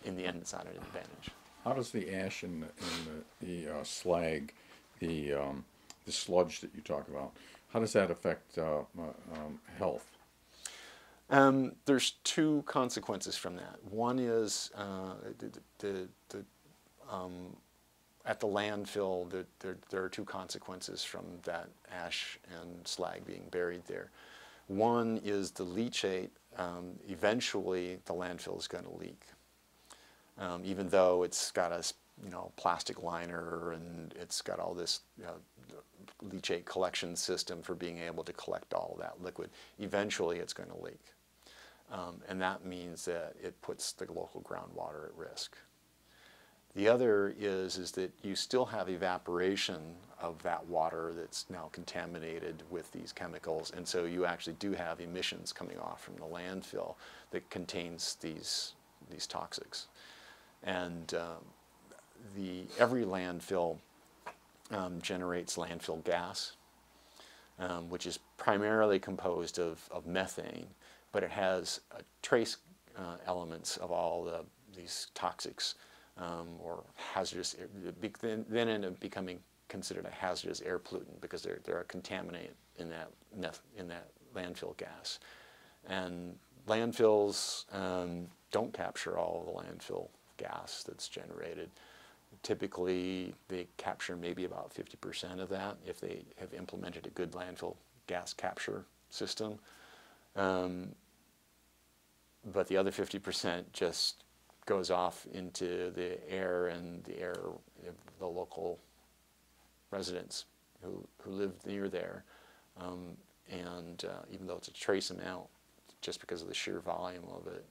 in the end, it's not an advantage. How does the ash and the slag, the sludge that you talk about, how does that affect health? There's two consequences from that. One is at the landfill, there are two consequences from that ash and slag being buried there. One is the leachate. Eventually, the landfill is going to leak, even though it's got a plastic liner and it's got all this leachate collection system for being able to collect all that liquid. Eventually, it's going to leak, and that means that it puts the local groundwater at risk. The other is that you still have evaporation of that water that's now contaminated with these chemicals, and so you actually do have emissions coming off from the landfill that contains these toxics. And every landfill generates landfill gas, which is primarily composed of methane, but it has trace elements of all these toxics. Or hazardous, then end up becoming considered a hazardous air pollutant because they're a contaminant in that landfill gas. And landfills don't capture all the landfill gas that's generated. Typically, they capture maybe about 50% of that if they have implemented a good landfill gas capture system. But the other 50% just goes off into the air and the air of the local residents who live near there. And even though it's a trace amount, just because of the sheer volume of it,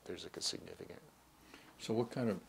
there's like a significant. So what kind of